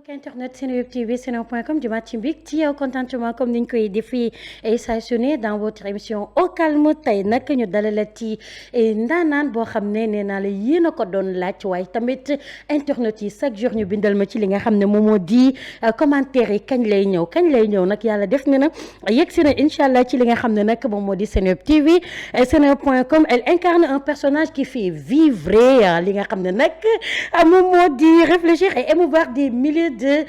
mbokk internet Seneweb TV seneweb.com jëmaat ci mbég ci yow contentement comme niñ koy defee saa su ne dans votre émission au calme tey nag ñu dalala ci ndaanaan boo xam ne nee naa la yéen a ko doon laaj waaye tamit internet yi chaque jour ñu bindal ma ci li nga xam ne moom moo di commentaire yi kañ lay ñëw nag yàlla def na yegg si na incha allah ci li nga xam ne nag moom moo di Seneweb TV seneweb.com elle incarne un personnage qui fait vivre li nga xam ne nag moom moo di réfléchir et émouvoir des milliers de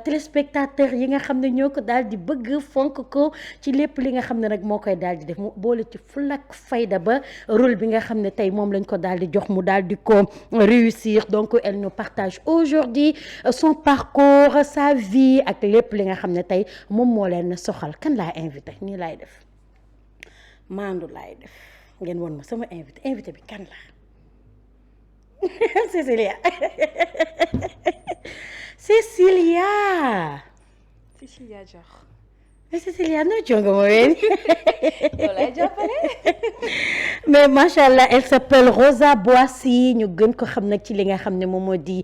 téléspectateurs yi nga xam ne ñoo ko daal di bëgg fonk ko ci lépp li nga xam ne nag moo koy daal di def mu boole ci fulak fayda ba rôle bi nga xam ne tey moom lañ ko daal di jox mu daal di ko réussir donc elle nous partage aujourd'hui son parcours sa vie ak lépp li nga xam ne tey moom moo leen soxal kan laa invité nii laay def maandu laay def ngeen woon ma sama invité bi kan la Cécilia Cécilia Dior. Cécilia noo jonga ma ween lay jàppale. mais macha allah elle s'appelle Rosa Boissy ñu gën ko xam nag ci li nga xam ne moom moo di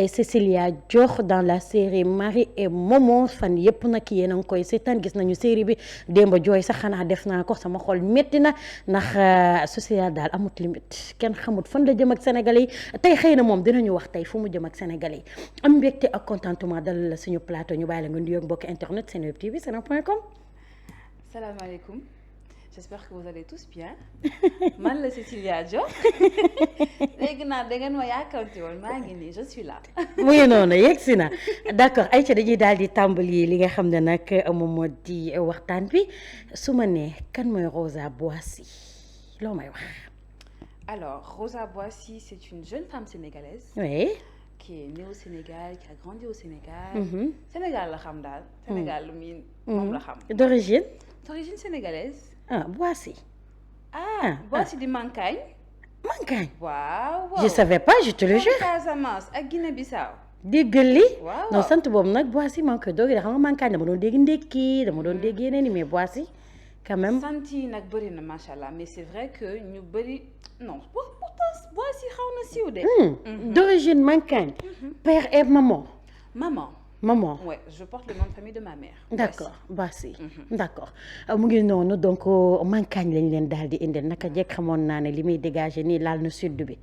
Cécilia Dior dans la série Marie et Momo fan yëpp nag yéen a ngi koy seetaan gis nañu série bi démb jooy sax xanaa def naa ko sama xol métti na ndax Cécilia daal amut limite kenn xamut fan la jëm ak Sénégalais yi tey xëy na moom dinañu wax tey fu mu jëm ak Sénégalais yi am mbégte ak contentement dalal la suñu plateau ñu bàyyi la nga nuyoog mbokk internet Seneweb TV seneweb.com. Salaamaaleykum. J'espère que vous allez tous bien. Man la Cécilia Dior. léegi naa da ngeen ma yàkkamti woon maa ngi nii je suis là. mu ngi noonu yegg si na d'accord Aïcha dañuy daal di tàmbali li nga xam ne nag moom moo di waxtaan bi su ma nee kan mooy Rosa Boissy loo may wax. Alors Rosa Boissy c'est une jeune femme sénégalaise. oui. qui est née au Sénégal qui a grandi au Sénégal. Sénégal la xam daal. Sénégal lu miin moom la xam. d'origine. d'origine sénégalaise. ah Boissy. Boissy di Mankagne. Mankagne. waaw. je savais pas je te le jure. Casamance ak Guinée-Bissau. déggal li. waaw non sant boobu nag Boissy maa ngi koy doog xam nga Mankagne dama doon dégg ndékki dama doon dégg yeneen i mais Boissy quand même. sant yi nag bëri na macha allah mais c'est vrai que ñu bëri non pourtant Boissy xaw na siiw de. d'origine Mankagne. père et maman. Maman. Ouais, je porte le nom de famille de ma mère. D'accord Boissy. D'accord mu ngi noonu donc Mankagne lañ leen daal di indil naka jekk xamoon naa ne li muy dégager nii laal na sud bi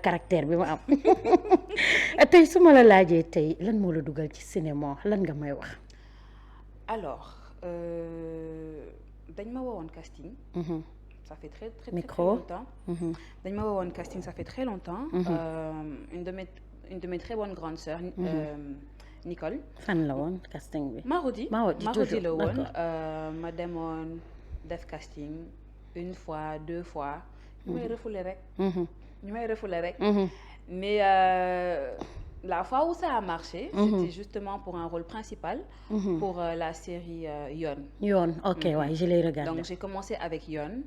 caractère bi ma am tey su ma la laajee tey lan moo la dugal ci cinéma lan nga may wax. Alors dañ ma woowoon casting. Ça fait très longtemps. dañ ma woowoon casting ça fait très longtemps. une de mes très bonnes grandes sœurs. Nicole. fan la woon casting bi. Marodi toujours la woon ma demoon def casting une fois deux fois. ñu may refoulé rek. mais la fois où ça a marché. C'était justement pour un rôle principal. pour la série Yoon. ok ouais, je l'ai regardé. Donc j'ai commencé avec Yoon.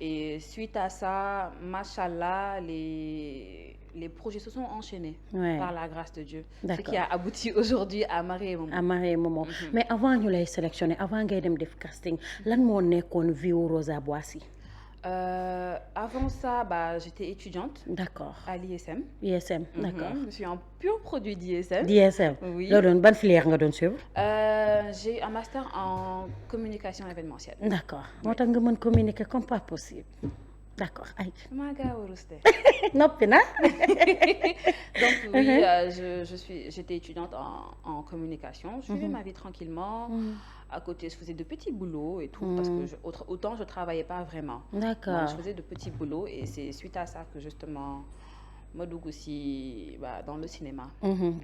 Et suite à ça machallah les projets se sont enchaînés par la grâce de Dieu. Ce qui a abouti aujourd'hui à Marie et Momo. Mais avant ñu lay sélectionner avant ngay dem def casting lan moo nekkoon vie Rosa Boissy. Avant ça j'étais étudiante. D'accord. À l'ISM. D'accord. Je suis un pur produit d'ISM. Oui. Loo doon ban filière nga doon suivre. J'ai un master en communication événementielle. D'accord moo tax nga mën communiquer comme pas possible. D'accord ay. maa gaaw a ruste. noppi na. Donc oui j'étais étudiante en communication. Je vivais ma vie tranquillement. À côté je faisais de petits boulots et tout parce que autant je travaillais pas vraiment. D'accord. Donc, je faisais de petits boulots et c'est suite à ça que justement ma dugg si dans le cinéma.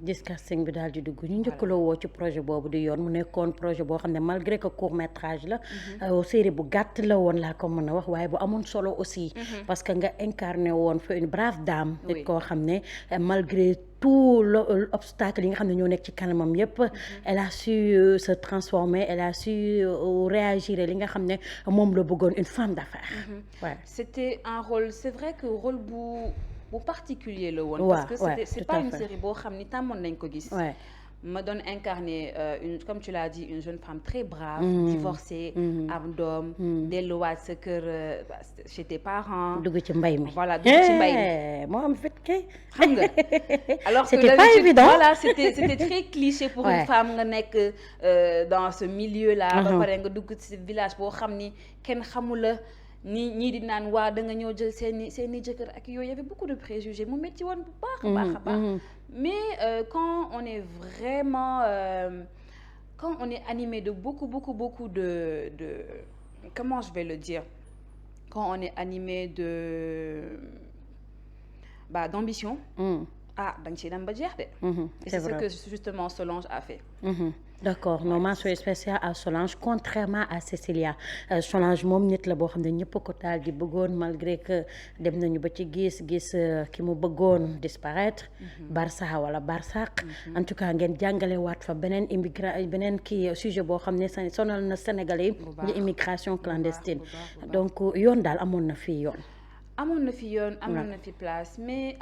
gis casting bi daal di dugg ñu njëkk la woo ci projet boobu di Yoon mu nekkoon projet boo xam ne malgré que court métrage la. série bu gàtt la woon laa ko mën a wax waaye bu amoon solo aussi. parce que nga incarné woon fa une brave dame. nit koo xam ne malgré tout l'obstacle yi nga xam ne ñoo nekk ci kanamam yépp elle a su se transformer elle a su réagir li nga xam ne moom la bëggoon une femme d'affaires. C'était un rôle c'est vrai que rôle bu particulier la woon. parce que c'est pas une série boo xam ni tàmmoon nañ ko gis. ma doon incarner comme tu l'as dit une jeune femme très brave, divorcée, am doom, delluwaat sa kër chez tes parents. dugg ci mbay mi voilà dugg ci mbay mi. moo am fit kay. xam nga alors que c'était pas évident. voilà c'était très cliché pour une femme nga nekk dans ce milieu là. ba pare nga dugg ci village boo xam ni kenn xamula ñii di naan waa da nga ñëw jël seeni jëkkër ak yooyu y avait beaucoup de préjugés mu métti woon bu baax a baax. Mais quand on est vraiment quand on est animé de beaucoup de comment je vais le dire, quand on est animé d'ambition, da nga ciy dem ba jeex de. Et c'est ce que justement Solange a fait. D'accord non mention spéciale à Solange contrairement à Cécilia. Solange moom nit la boo xam ne ñëpp ko daal di bëggoon malgré que dem nañu ba ci gis ki mu bëggoon disparaître. Barça wala Barsaq. En tout cas ngeen jàngale waat fa beneen beneen kii sujet boo xam ne sonal na Sénégalais yi. di immigration clandestine. donc yoon daal amoon na fi yoon. amoon na fi place mais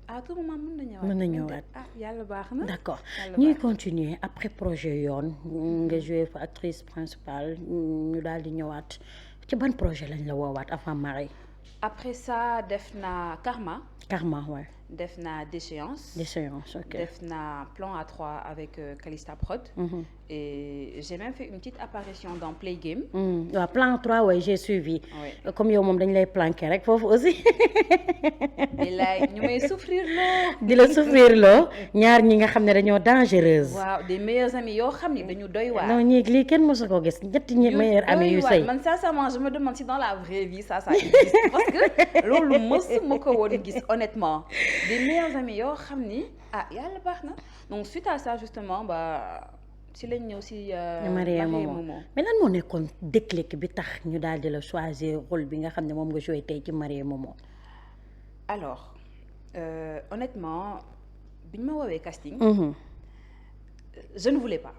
à tout moment mën na ñëwaat yàlla baax na. d'accord ñuy continuer après projet yoon nga joué fa actrice principale ñu daal di ñëwaat ci ban projet lañ la woowaat avant Marie. après ça def na Karma ouais. def na Déchéance ok. def na Plan A3 avec Calista Prod. Et j'ai même fait une petite apparition dans Play Game. waaw Plan 3 ouais j'ai suivi. Oui. comme yow moom dañ lay planquer rek foofu aussi. bilaay ñu may souffrir loo. di la souffrir loo ñaar ñi nga xam ne dañoo dangereuse. waaw des meilleurs amis yoo xam ne dañu doy waar. non ñii lii kenn mosu ko gis ñetti meilleurs amis yu sëy. man sincèrement je me demande si dans la vraie vie ça existe parce que loolu mosuma ko woon gis honnêtement. des meilleurs amis yoo xam ni yàlla baax na donc suite à ça justement si lañ ñëw si Marie Momo mais lan moo nekkoon déclic bi tax ñu daal di la choisir rôle bi nga xam ne moom nga joué tey ci Marie Momo. alors honnêtement bi ñu ma woowee casting. je ne voulais pas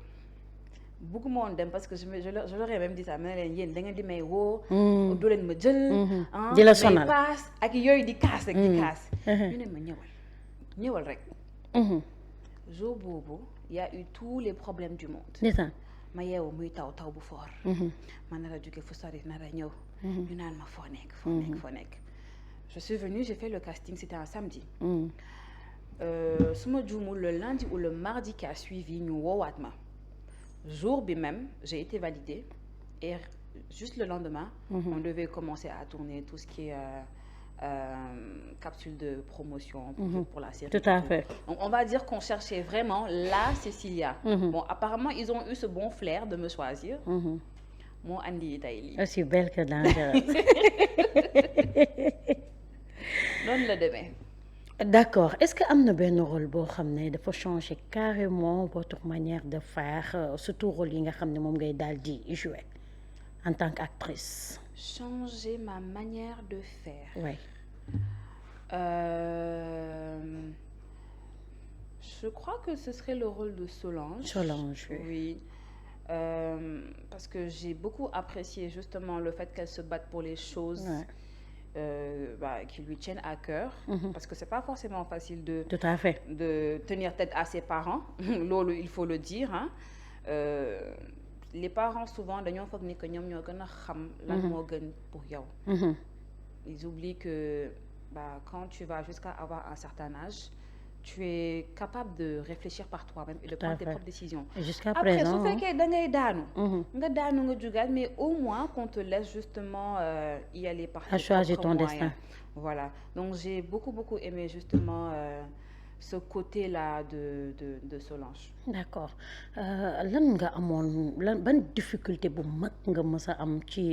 bëgguma woon dem parce que je leur ai même dit ça ma ne leen yéen da ngeen di may woo. doo leen ma jël. di la sonal paas ak yooyu di kaas rek di kaas. ñu ne ma ñëwal rek. jour boobu y a eu tous les problèmes du monde. ma yeewu muy taw bu fort. ma nar a jóge fu sori nar a ñëw. ñu naan ma foo nekk. je suis venue j'ai fait le casting c'était un samedi. su ma juumul le lundi ou le mardi qui a suivi ñu woowaat ma. jour bi même j'ai été validée et juste le lendemain. on devait commencer à tourner tout ce qui est capsule de promotion pour la série. Tout à fait. Donc on va dire qu'on cherchait vraiment la Cécilia. Bon apparemment ils ont eu ce bon flair de me choisir. moo andi tey lii. aussi belle que dangereuse. noonu la demee. d'accord est-ce que am na benn rôle boo xam ne dafa changer carrément votre manière de faire surtout rôle yi nga xam ne moom ngay daal di jouer en tant qu'actrice. changer ma manière de faire. oui. Je crois que ce serait le rôle de Solange. Solange, oui. Parce que j'ai beaucoup apprécié justement le fait qu'elle se batte pour les choses qui lui tiennent à cœur. Parce que c'est pas forcément facile Tout à fait. de tenir tête à ses parents. Loolu, il faut le dire. Les parents souvent dañoo foog ni que ñoom ñoo gën a xam lan moo gën pour yow. Ils oublient que quand tu vas jusqu'à avoir un certain âge, tu es capable de réfléchir par toi-même et de prendre tes propres décisions. Et jusqu'à Après, présent. su fekkee da ngay daanu. nga daanu nga jugaat mais au moins qu'on te laisse justement y aller par tes choisir propres ton moyens. destin. Voilà. Donc j'ai beaucoup aimé justement ce côté-là de Solange. D'accord lan nga amoon ban difficulté bu mag nga mës a am ci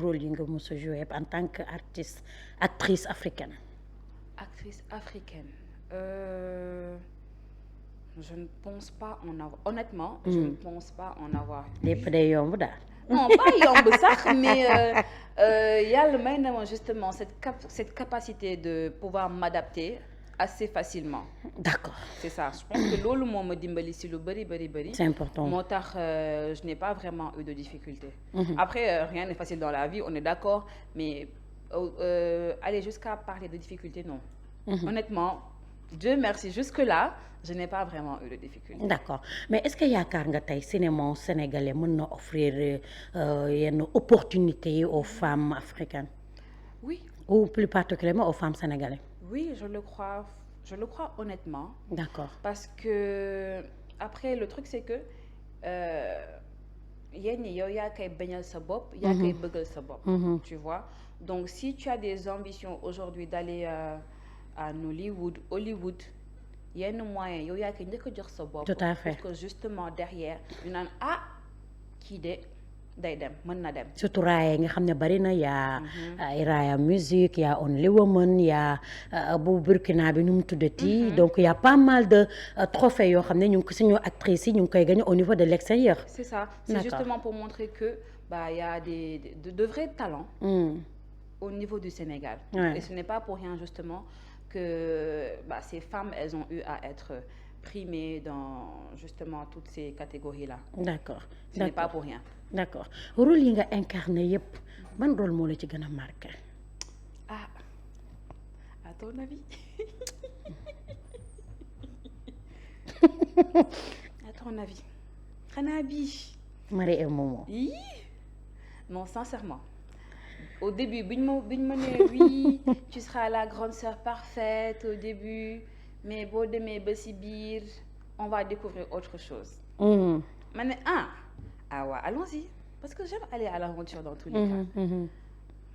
rôle yi nga mës a jouer en tant que actrice africaine. Actrice africaine. Je ne pense pas en avoir. Honnêtement, je ne pense pas en avoir. lépp day yomb daal. Non, pas yomb sax, mais yàlla may na ma justement cette capacité de pouvoir m'adapter assez facilement. D'accord. C'est ça. Je pense que loolu moo ma dimbali si lu bari. C'est important. moo tax je n'ai pas vraiment eu de difficultés. Après, rien n'est facile dans la vie, on est d'accord, mais aller jusqu'à parler de difficultés, non. Honnêtement, Dieu merci jusque-là je n'ai pas vraiment eu de difficulté. D'accord mais est-ce que yaakaar nga tey cinéma sénégalais mën na offrir yenn opportunités yi aux femmes africaines. Oui. Ou plus particulièrement aux femmes sénégalaises. Oui, je le crois honnêtement. D'accord. Parce que après le truc c'est que yenn yi yow yaa koy bañal sa bopp. yaa koy bëggal sa bopp. Tu vois donc si tu as des ambitions aujourd'hui d'aller à Hollywood yenn moyens yow yaa koy njëkk a jox sa bopp. Tout à fait. Parce que justement derrière ñu naan kii de day dem mën na dem. Surtout raaya yi nga xam ne bari na yaa ay raaya musique yaa Only Woman yaa bu Burkina bi nu mu tuddati. Donc y a pas mal de trophées yoo xam ne ñu ngi ko suñu actrices yi ñu ngi koy gagner au niveau de l'extérieur. C'est ça, c'est justement pour montrer que y a de vrais talents au niveau du Sénégal. Et ce n'est pas pour rien justement que ces femmes elles ont eu à être primées dans justement toutes ces catégories-là. D'accord. Ce n'est pas pour rien. D'accord rôle yi nga incarné yëpp ban rôle moo la ci gën a marqué. À ton avis. À ton avis. xanaa bii. Marie et Momo. Non sincèrement au début biñ ma nee oui tu seras la grande sœur parfaite au début mais boo demee ba ci biir on va découvrir autre chose. ma ne waaw allons-y parce que j'aime aller à l'aventure dans tous les cas.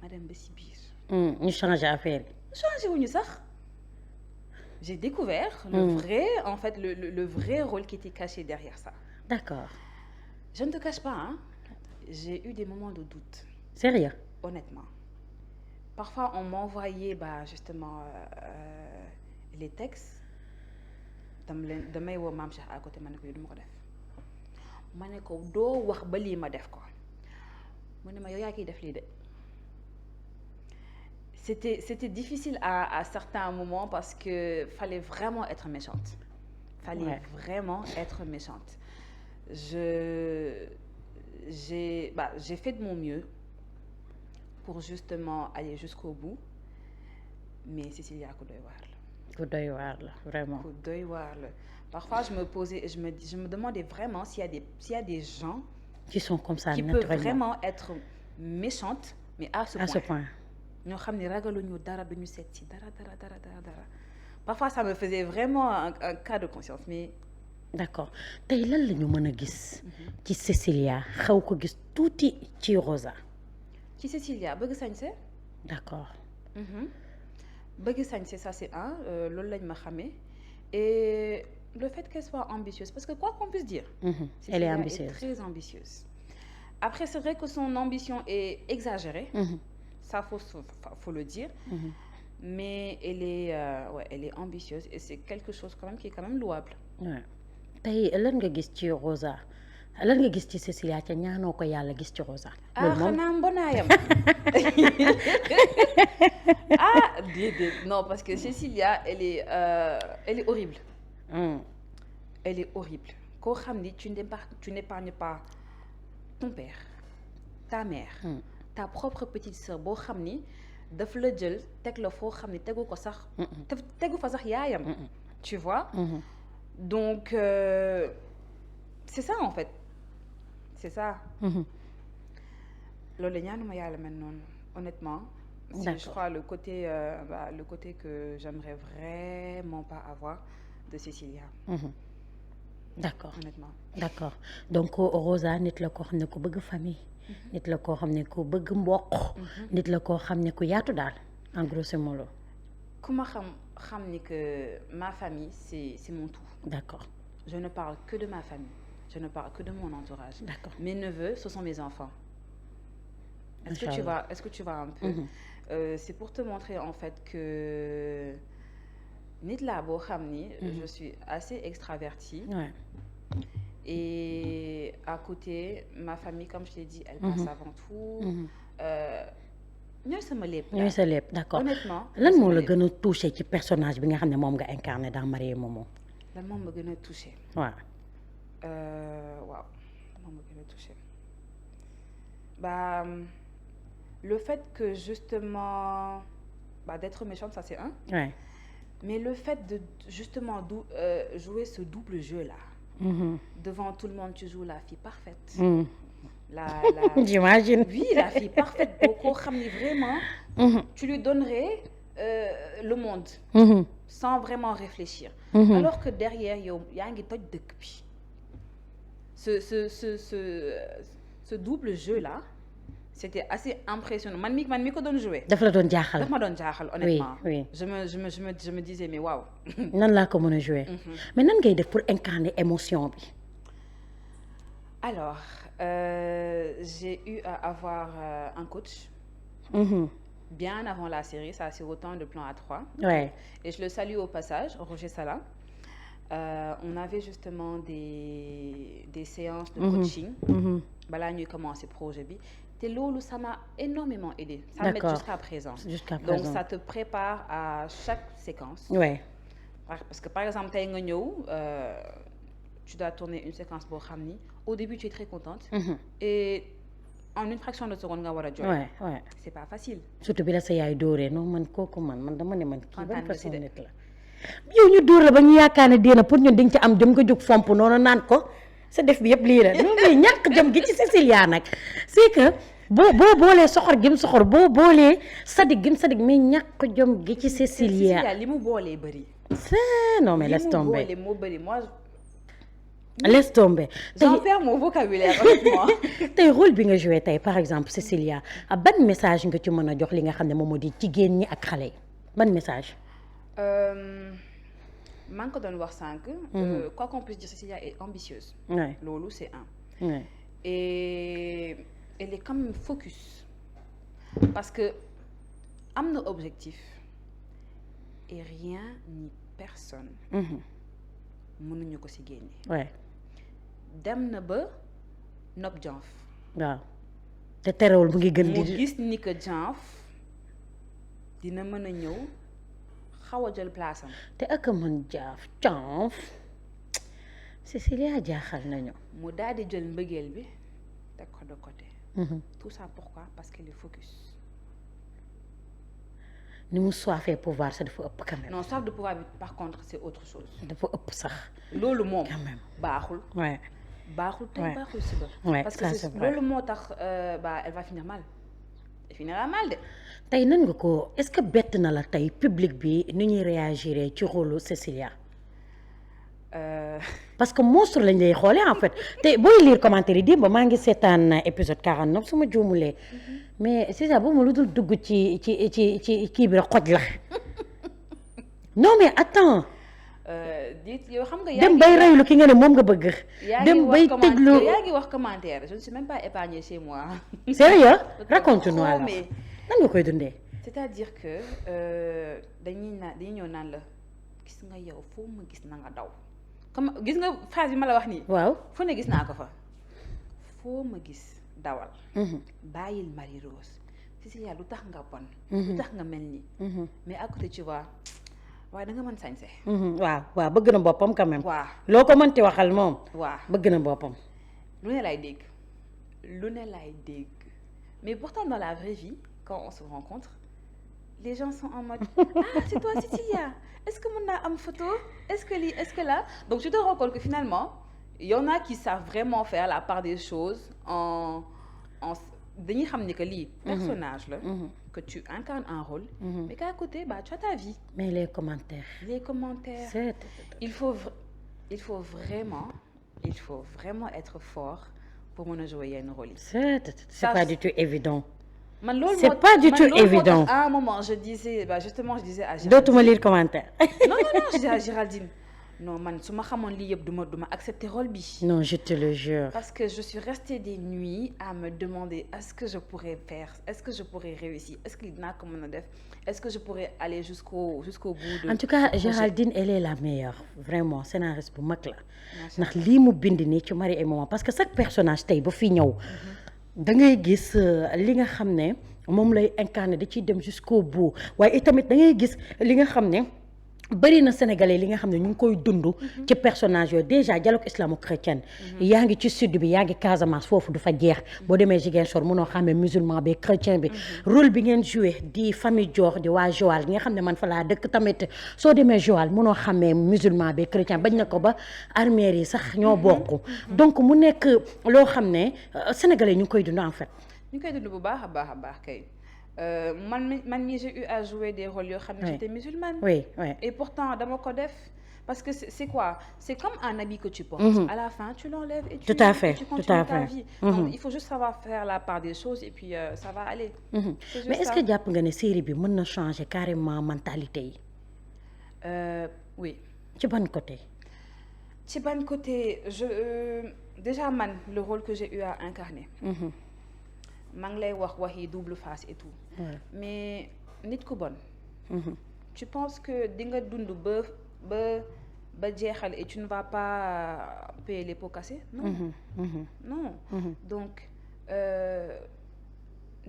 ma dem ba ci biir. ñu changé affaire yi. changé wuñu sax j'ai découvert le vrai en fait le vrai rôle qui était caché derrière ça. D'accord. Je ne te cache pas j'ai eu des moments de doute. Sérieux? Honnêtement parfois on m'envoyait justement les textes damay woo Mame Cheikh à côté ma ne ko yow du ma ko def ma ne ko doo wax ba lii ma def ko mu ne ma yow yaa kiy def lii de. C'était difficile à certains moments parce que fallait vraiment être méchante. Vraiment être méchante. J'ai fait de mon mieux pour justement aller jusqu'au bout mais Cécilia ku doy waar la. Ku doy waar la vraiment. Ku doy waar la parfois je me demandais vraiment s'il y a des gens qui sont comme ça qui naturellement. peuvent vraiment être méchantes mais à ce point. ñoo xam ne ragaluñu dara duñu seet ci dara. Parfois ça me faisait vraiment un cas de conscience mais. D'accord tey lan la ñu mën a gis. ci Cécilia xaw ko gis tuuti ci Rosa. ci Cécilia bëgg sañse. D'accord. bëgg sañse ça c'est loolu lañ ma xamee et le fait qu'elle soit ambitieuse parce que quoi qu'on puisse dire. Elle est ambitieuse. Elle est très ambitieuse. Après c'est vrai que son ambition est exagérée. Ça faut le dire. Mais elle est ambitieuse et c'est quelque chose quand même qui est quand même louable. tey lan nga gis ci Rosa lan nga gis ci Cécilia ca ñaanoo ko yàlla gis ci Rosa. xanaa mbonaayam. déedéet non parce que Cécilia elle est horrible. Elle est horrible koo xam ni tu n'épargnes pas ton père ta mère. ta propre petite sœur boo xam ni daf la jël teg la foo xam ni tegu ko sax. tegu fa sax yaayam. tu vois. Donc c'est ça en fait c'est ça. loolu la ñaanuma yàlla mel noonu honnêtement. C'est je crois le côté que j'aimerais vraiment pas avoir de Cécilia. D'accord honnêtement. D'accord donc Rosa nit la koo xam ne ku bëgg famille. nit la koo xam ne ku bëgg mboq. nit la koo xam ne ku yaatu daal en grosso modo. ku ma xam ni que ma famille c'est mon tout. D'accord. Je ne parle que de ma famille. Je ne parle que de mon entourage. D'accord. Mes neveux, ce sont mes enfants. Est-ce que tu vois un peu? C'est pour te montrer en fait que nit laa boo xam ni. Je suis assez extravertie. Et à côté ma famille comme je l'ai dit elle passe avant tout. ñooy sama lépp. ñooy sa lépp d'accord honnêtement. lan moo la gën a touché ci personnage bi nga xam ne moom nga incarné dans Marie et Momo. lan moom ma gën a touché. waaw. waaw moom ma gën a touché le fait que justement d'être méchante ça c'est un. mais le fait de justement jouer ce double jeu là. Devant tout le monde tu joues la fille parfaite. J'imagine. Oui, la fille parfaite boo ko xam ni vraiment. Tu lui donnerais le monde. Sans vraiment réfléchir. Alors que derrière yow yaa ngi toj dëkk bi. Ce double jeu là. C'était assez impressionnant man mi ko doon jouer. daf la doon jaaxal. daf ma doon jaaxal honnêtement. oui. je me disais mais waaw. nan laa ko mën a jouer. mais nan ngay def pour incarner émotion bi. Alors j'ai eu à avoir un coach. Bien avant la série, ça c'est autant de Plan A3. Ouais. Et je le salue au passage, Roger Sala. On avait justement des séances de coaching. Balaa ñuy commencer projet bi. te loolu ça m'a énormément aidé. Ça m'aide jusqu'à présent. Donc ça te prépare à chaque séquence. Ouais. Parce que par exemple tey nga ñëw tu dois tourner une séquence boo xam ni au début tu es très contente. Et en une fraction de seconde nga war a jooy. Ouais. C'est pas facile. surtout bi la sa yaay dóoree non man kooku man dama ne man kii ban façon nit la. yow ñu dóor la ba ñu yaakaar ne dina pour ñun di nga ci am jëm nga jóg fomp noonu naan ko sa def bi yëpp lii la non mais ñàkk jëm gi ci Cécilia nag c'est que boo boolee soxor gim soxor boo boolee sadik gim sadik mais ñàkk jom gi ci Cécilia li mu boolee bëri. c'est non mais laisse tomber li mu boolee moo bëri moi. laisse tomber. j'en perds mon vocabulaire honnêtement. tey rôle bi nga joué tey par exemple Cécilia ban message nga ci mën a jox li nga xam ne moom moo di jigéen ñi ak xale yi ban message. maa ngi ko doon wax sànq. quoi qu'on puisse dire Cécilia est ambitieuse. Ouais. loolu c'est un. Ouais. Et elle est quand même focus parce que am na objectif et rien ni personne. mënuñu ko ci génne. Ouais. dem na ba nopp Janf. waaw te terewul mu ngi gën di. mu gis ni que Janf dina mën a ñëw xaw a jël place am. te ak mën Janf Cécilia jaaxal nañu. mu daal di jël mbëggeel bi teg ko de côté. Tout ça pourquoi? Parce qu'elle est focus. ni mu soifee pouvoir ça dafa ëpp quand même. non soif de pouvoir bi par contre c'est autre chose. dafa ëpp sax. loolu moom quand même baaxul. ouais. baaxul tey baaxul suba. ouais parce ça que c'est vrai. loolu moo tax elle va finir mal. elle finira mal de. tey nan nga ko est-ce que bett na la tey public bi ni ñuy réagir ci rôle Cécilia. parce que monstre lañ lay xoolee en fait te booy lire commentaire yi démb maa ngi seetaan épisode 49 su ma juumulee mais c'est ça boobu ma lu dul dugg ci kii bi rek xoj la non mais attends. diit yow xam nga. dem bay reylu ki nga ne moom nga bëgg. dem bay tëjlu yaa ngi wax commentaire je ne suis même pas épargnée chez moi. sérieux raconte-nous alors nan nga koy dundee. c'est-à-dire que dañuy ñëw naan la gis nga yow foo ma gis na nga daw. comme gis nga phrase bi ma la wax nii. waaw fu ne gis naa ko fa. foo ma gis dawal. bàyyil Marie Rose. Cécilia lu tax nga bon. lu tax nga mel nii. mais à côté tu vois waaye da nga mën sañse. waaw bëgg na boppam quand même. waaw loo ko mënti waxal moom. waaw bëgg na boppam. lu ne lay dégg mais pourtant dans la vraie vie quand on se rencontre les gens sont en mode ah c'est toi Cécilia. Est-ce que mën naa am photo est-ce que lii est-ce que là donc tu te rends compte que finalement il y en a qui savent vraiment faire la part des choses en dañuy xam ni que lii personnage la que tu incarnes un rôle mais qu'à côté bah tu as ta vie. mais les commentaires c'est... il faut vraiment être fort pour mën a jouer yenn rôle yi. c'est pas du tout évident. man loolu c'est pas du tout évident. À un moment je disais à Géraldine. dootuma lire commentaire. non je disais à Géraldine non man su ma xamoon lii yëpp duma accepter rôle bi. non je te le jure. parce que je suis restée des nuits à me demander est-ce que je pourrais faire est-ce que je pourrais réussir est-ce que dinaa ko mën a def est-ce que je pourrais aller jusqu'au bout de. en tout cas Géraldine elle est la meilleure vraiment scénariste bu mag la. ndax lii mu bind nii ci Marie et Maman parce que chaque personnage tey ba fi ñëw. da ngay gis li nga xam ne moom lay incarné da ciy dem jusqu'au bout waaye itamit da ngay gis li nga xam ne bëri na sénégalais li nga xam ne ñu ngi koy dund ci personnage yooyu déjà dialogue islamo-chrétien yaa ngi ci sud bi yaa ngi Casamance foofu du fa jeex boo demee Ziguinchor munoo xamee musulman bi chrétien bi rôle bi ngeen joué di famille Dior di waa Joal gi nga xam ne man fa laa dëkk tamit soo demee Joal munoo xamee musulman bi chrétien bañ na ko ba arméer yi sax ñoo bokk donc mu nekk loo xam ne sénégalais ñu ngi koy dund en fait ñu koy dund bu baax a baax kay man j'ai eu à jouer des rôles yoo xam ne j'étais musulmane. Oui. Et pourtant dama ko def parce que c'est quoi? C'est comme un habit que tu portes. À la fin tu l'enlèves et tu continues ta vie. Donc il faut juste savoir faire la part des choses et puis ça va aller. Mais est-ce que jàpp nga ne série bi mën na changer carrément mentalité yi. Oui. ci ban côté. ci ban côté déjà man le rôle que j'ai eu à incarner. maa ngi lay waxi double face et tout. Mais nit ku bon. tu penses que di nga dund ba jeexal et tu ne vas pas payer les pots cassés? Non. Non. Donc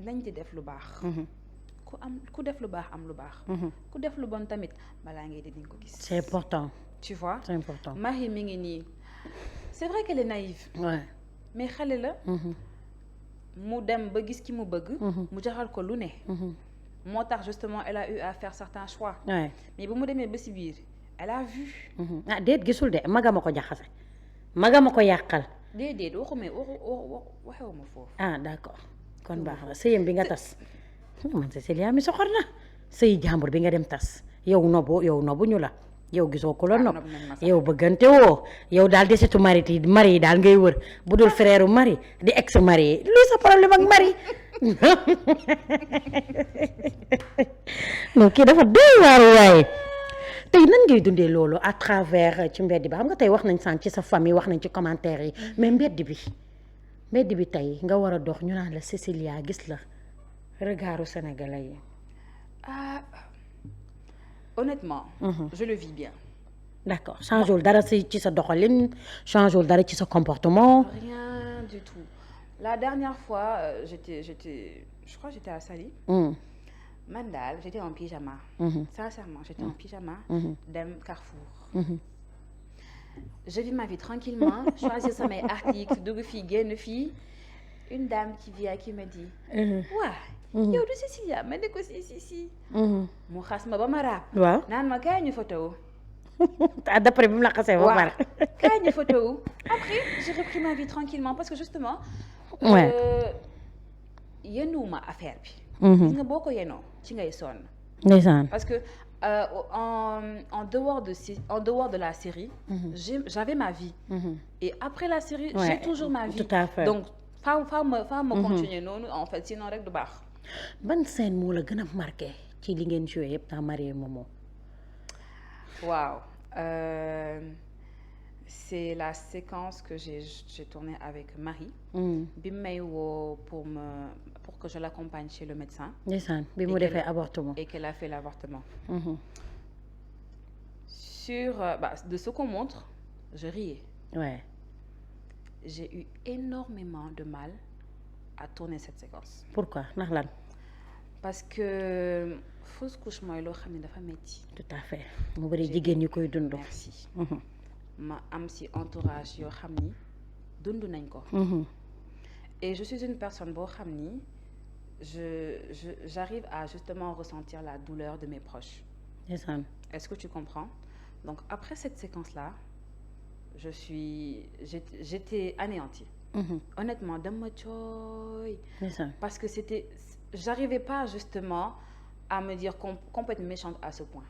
nañ di def lu baax. ku def lu baax am lu baax. ku def lu bon tamit balaa ngay di nga ko gis. C'est important. Tu vois? C'est important. Marie mi ngi nii c'est vrai qu'elle est naïve. Mais xale la. mu dem ba gis ki mu bëgg. mu jaxal ko lu ne. moo tax justement elle a eu à faire certains choix. mais ba mu demee ba si biir elle a vu. ah déet gisul de magama ko jaxase magama ko yàqal. déedéet waxewuma foofu. ah d'accord kon baax na sëyam bi nga tas. man Cécilia mi soxor na sëy jàmbur bi nga dem tas yow nobu ñu la. yow gisoo ko la nopp yow bëggante woo yow daal di setu mari yi daal ngay wër bu dul frère mari di ex mari yi luy sa problème ak mari non kii dafa doy waar waaye tey nan ngay dundee loolu à travers ci mbedd bi xam nga tey wax nañ sànq ci sa famille wax nañ ci commentaire yi mais mbedd bi tey nga war a dox ñu naan la Cécilia gis la regardu sénégalais yi. Honnêtement, je le vis bien. D'accord. Changeul dara ci sa doxalin, changeul dara ci sa comportement. Rien du tout. La dernière fois, je crois que j'étais à Saly. Mandal, j'étais en pyjama. Sincèrement, j'étais en pyjama. Dem Carrefour. Je vis ma vie tranquillement, choisir samay articles, dugg fii génn fii. Une dame qui vient qui me dit, yow du Cécilia ma ne ko si. mu xas ma ba ma raab. waaw naan ma kaay ñu photo. d'après bi mu la xasee ba pare. kaay ñu photo. Après j'ai repris ma vie tranquillement parce que justement. yenuwuma affaire bi. gis nga boo ko yenoo ci ngay sonn. ndeysaan. parce que en dehors de la série. j'avais ma vie. Et après la série. j'ai toujours ma vie. Tout à fait. Donc faaw ma continuer noonu en fait sinon rek du baax. ban scène moo la gën a marqué ci li ngeen joué yëpp dans Marie et Momo. waaw c'est la séquence que j'ai tournée avec Marie. bi may woo pour que je l'accompagne chez le médecin. ndeysaan bi mu defee avortement. et qu'elle a fait l'avortement. Sur de ce qu'on montre je riais. Ouais. J'ai eu énormément de mal à tourner cette séquence. Pourquoi? Ndax lan? Parce que fausse couche mooy loo xam ne dafa metti. Tout à fait. mu bari jigéen ñi koy dund. Merci. ma am ci entourage yoo xam ni dund nañ ko. Et je suis une personne boo xam ni j'arrive à justement ressentir la douleur de mes proches. Est-ce que tu comprends? Donc après cette séquence-là, j'étais anéantie. Honnêtement dama jooy. Parce que j'arrivais pas justement à me dire complètement méchante à ce point.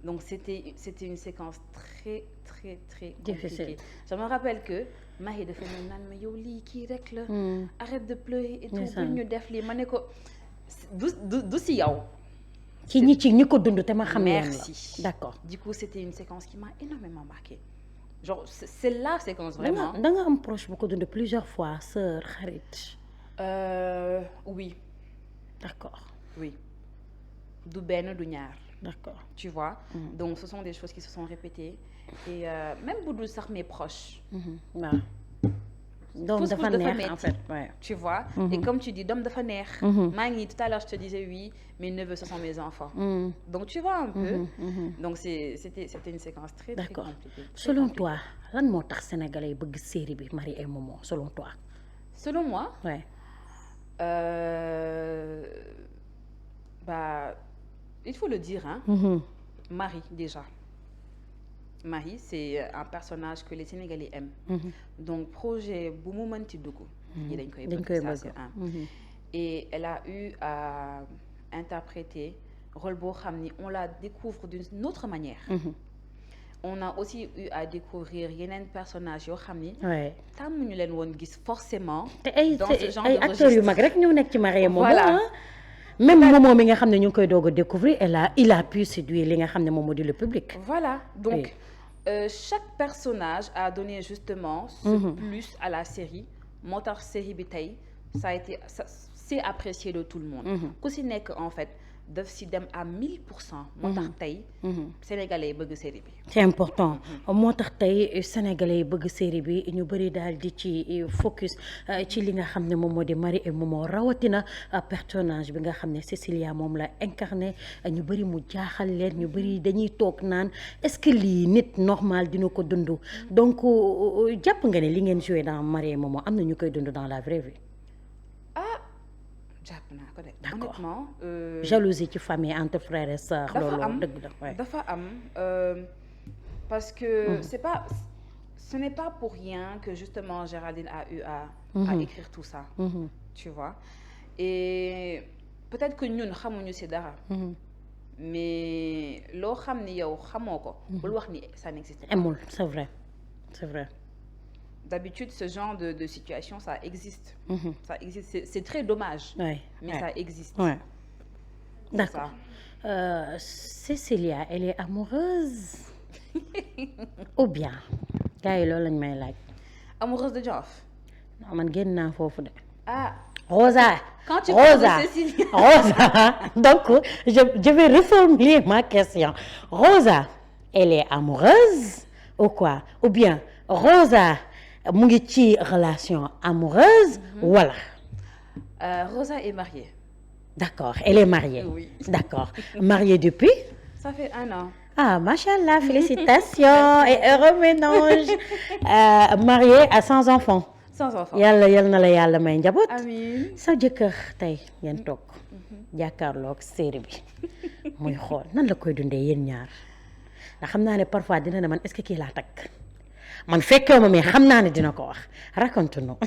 Donc c'était une séquence très très très compliquée. Je me rappelle que Mahi dafa ñëw naan ma yow lii kii rek la. Arrête de pleurer et tout bu ñu def lii ma ne ko du si yow. ci ñi ko dund te ma xam leen la. Merci. D'accord. Du coup c'était une séquence qui m'a énormément marquée. Genre c'est la séquence vraiment. da nga am proche bu ko dund plusieurs fois sœur xarit. Oui. D'accord. Oui. Du benn du ñaar. D'accord. Tu vois. Donc ce sont des choses qui se sont répétées et même bu dul sax mes proches. waaw. doom dafa neex en fait tu vois. Et comme tu dis doom dafa neex. maa ngi tout à l'heure je te disais oui mes neveux ce sont mes enfants. Donc tu vois un peu. Donc c'était une séquence très très compliquée. Selon toi lan moo tax sénégalais yi bëgg série bi Marie et Momo selon toi. Selon moi. Ouais. Bah il faut le dire hein. Marie déjà. Marie c'est un personnage que les Sénégalais aiment. Donc projet bu mu mënti dugg. ñi dañ koy bëgg ça c'est un. Et elle a eu à interpréter rôle boo xam ni on la découvre d'une autre manière. On a aussi eu à découvrir yeneen personnages yoo xam ni. tàmmuñu leen woon gis forcément. dans ce genre de registre ay acteurs yu mag rek ñëw nekk ci Marie et Momo. Voilà. Même Momo mi nga xam ne ñu ngi koy doog a découvrir il a pu séduire li nga xam ne moom moo di le public. Voilà donc chaque personnage a donné justement ce plus à la série moo tax série bi tey ça a été c'est apprécié de tout le monde. ku si nekk en fait daf si dem à 1000%. moo tax tey sénégalais yi bëgg série bi. c'est important moo tax tey sénégalais yi bëgg série bi ñu bëri daal di ci focus ci li nga xam ne moom moo di Marie et Momo rawatina personnage bi nga xam ne Cécilia moom la incarné ñu bëri mu jaaxal leen ñu bëri dañuy toog naan est-ce que lii nit normal dina ko dund. Donc jàpp nga ne li ngeen joué dans Marie et Momo am na ñu koy dund dans la vraie vie. jàpp naa ko de. Honnêtement. jalousie ci famille entre frères et sœurs. loolu dëgg la dafa am parce que ce n'est pas pour rien que justement Géraldine a eu à écrire tout ça. Tu vois et peut-être que ñun xamuñu ci dara. Mais loo xam ni yow xamoo ko. bul wax ni ça n'existe pas. amul c'est vrai c'est vrai. D'habitude, ce genre de situation, ça existe. Ça existe. C'est très dommage. Mais ça existe. D'accord. Cécilia, elle est amoureuse ou bien gars yi loolu lañ may laaj. Amoureuse de Diof. Non man génn naa foofu de. Rosa. Quand tu parles de Cécilia. Rosa. Donc je vais reformuler ma question. Rosa, elle est amoureuse ou quoi? Ou bien Rosa mu ngi ci relation amoureuse voilà. Rosa est mariée. D'accord, elle est mariée. Oui. D'accord. Mariée depuis? Ça fait 1 an. Ah, machallah, félicitations et heureux ménage. Mariée à 100 enfants. 100 enfants. yal na la yàlla may njaboot. Amiin. Sa jëkkër tey ngeen toog jàkkaarloog série bi muy xool nan la koy dundee yéen ñaar ndax xam naa ne parfois dina ne man est-ce que kii laa takk man fekkee ma mais xam naa ne dina ko wax raconte-nous.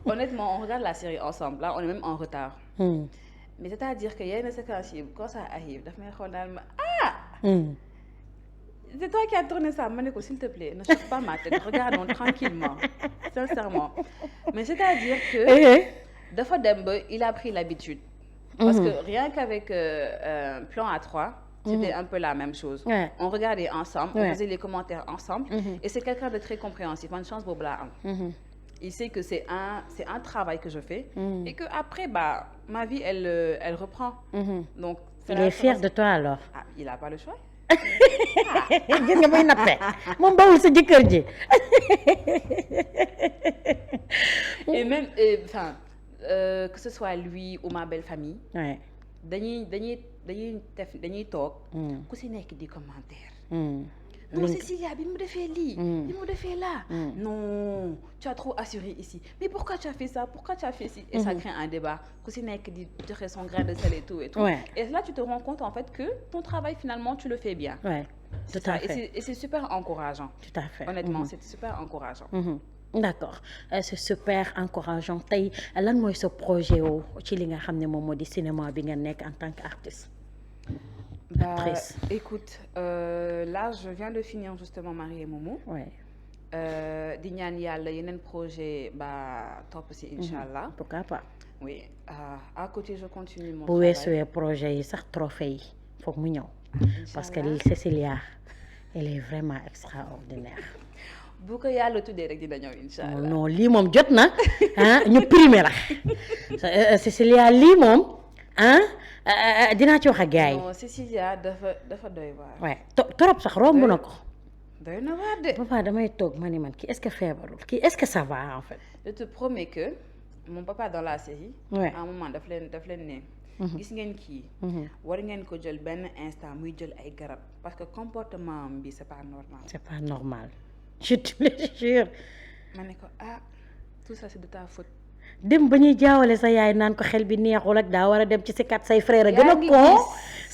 Honnêtement on regarde la série ensemble là on est même en retard. Mais c'est-à-dire que yenn séquences yi quand ça arrive daf may xool daal ma c'est toi qui as tourné ça ma ne ko s'il te plaît ne cherche pas ma tête regardons tranquillement sincèrement mais c'est-à-dire que dafa dem ba il a pris l'habitude parce que rien qu'avec Plan A3 c'était un peu la même chose. On regardait ensemble, on faisait les commentaires ensemble et c'est quelqu'un de très compréhensif man chance boobu laa am. Il sait que c'est un travail que je fais et que après bah ma vie elle reprend. Donc il est fier de toi alors. Ah, il a pas le choix. Gis nga muy nappe moom bawul sa jëkkër ji. Et même enfin que ce soit lui ou ma belle famille. dañuy toog. ku si nekk di commentaire. Non Cécilia bi mu defee lii. bi mu defee là. Non tu as trop assuré ici mais pourquoi tu as fait ça pourquoi tu as fait ci. Et ça crée un débat ku si nekk di joxe son grain de sel et tout et tout. Et là tu te rends compte en fait que ton travail finalement tu le fais bien. Tout à fait. Et c'est super encourageant. Tout à fait. Honnêtement c'est super encourageant. D'accord c'est super encourageant tey lan mooy sa projet woo ci li nga xam ne moom moo di cinéma bi nga nekk en tant qu'artiste. Actrice. Écoute là je viens de finir justement Marie et Momo. di ñaan yàlla yeneen projet ba topp si inchallah. Pourquoi pas. Oui à côté je continue mon bu weesuwee projet yi sax trophée yi foog mu ñëw. Parce que Cécilia elle est vraiment extraordinaire. bu ko yàlla tuddee rek dina ñëw inchallah. Non lii moom jot na ñu primé la Cécilia lii moom dinaa ci wax ak gars yi. non Cécilia dafa doy waar. Torop sax romb na ko. doy na waar de. papa damay toog ma ni man kii est-ce que feebarul kii est-ce que ça va en fait. Je te promets que mon papa dans la série. Ouais. à un moment daf leen ne. gis ngeen kii. war ngeen ko jël benn instant muy jël ay garab parce que comportement bi c'est pas normal. c'est pas normal je te le jure. ma ne ko tout ça c'est de ta faute. dem ba ñuy jaawale sa yaay naan ko xel bi neexul ak daa war a dem ci sikat say frère a gën a con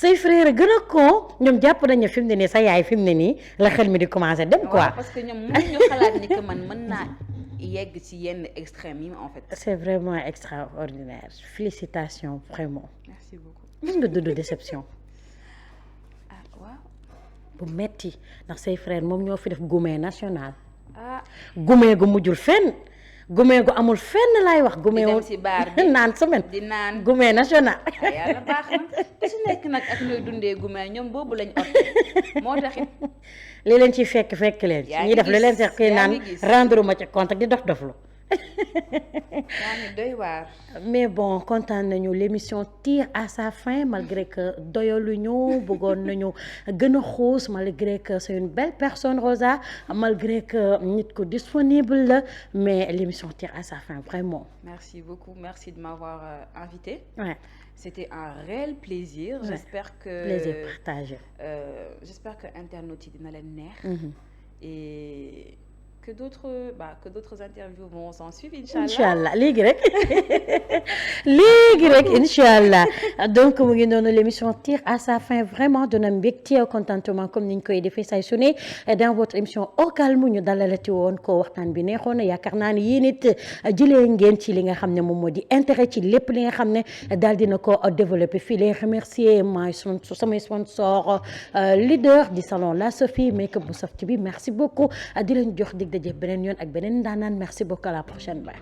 say frère a gën a con ñoom jàpp nañu fi mu ne nii sa yaay fi mu ne nii la xel mi di commencer dem quoi. parce que ñoom mënuñu xalaat ni que man mën naa yegg ci yenn extrêmes yi en fait. c'est vraiment extraordinaire félicitations vraiment. merci beaucoup. mën nga dund déception. waaw. bu metti ndax say frère moom ñoo fi def gourmet national. gourmet gu mujjul fenn. gourmet gu amul fenn laay wax. gourmet dem ci baar bi naan semaine. di naan gourmet national. yàlla baax na ku ci nekk nag ak ñooy dundee gourmet ñoom boobu lañ opté moo taxit. li leen ciy fekk leen. ñuy def li leen seq kii naan rendre ma ci compte di dof-doflu. yaa ngi doy waar. mais bon kontaan nañu l'émission tire à sa fin malgré que doyaluñu bëggoon nañu gën a xuus malgré que c'est une belle personne Rosa malgré que nit ku disponible la mais l'émission tire à sa fin vraiment. merci beaucoup merci de m'avoir invité. Ouais. C'était un réel plaisir. Ouais. J'espère que plaisir partagé. J'espère que internautes yi dina leen neex. Et que d'autres interviews vont s'en suivre inchallah léegi rek inchallah donc mu ngi noonu l'émission tire à sa fin vraiment dona mbégte contentement comme niñ koy defee say su ne dans votre émission Au Calme ñu dalalati woon ko waxtaan bi neexoon na yaakaar naa ni yéen it jëlee ngeen ci li nga xam ne moom moo di intérêt ci lépp li nga xam ne daal dina ko développer fii les remercier samay sponsor leader di salon La Sophie make-up bu soft bi merci beaucoup di leen jox dig daje beneen yoon ak beneen ndaanaan merci beaucoup à la prochaine. Bye.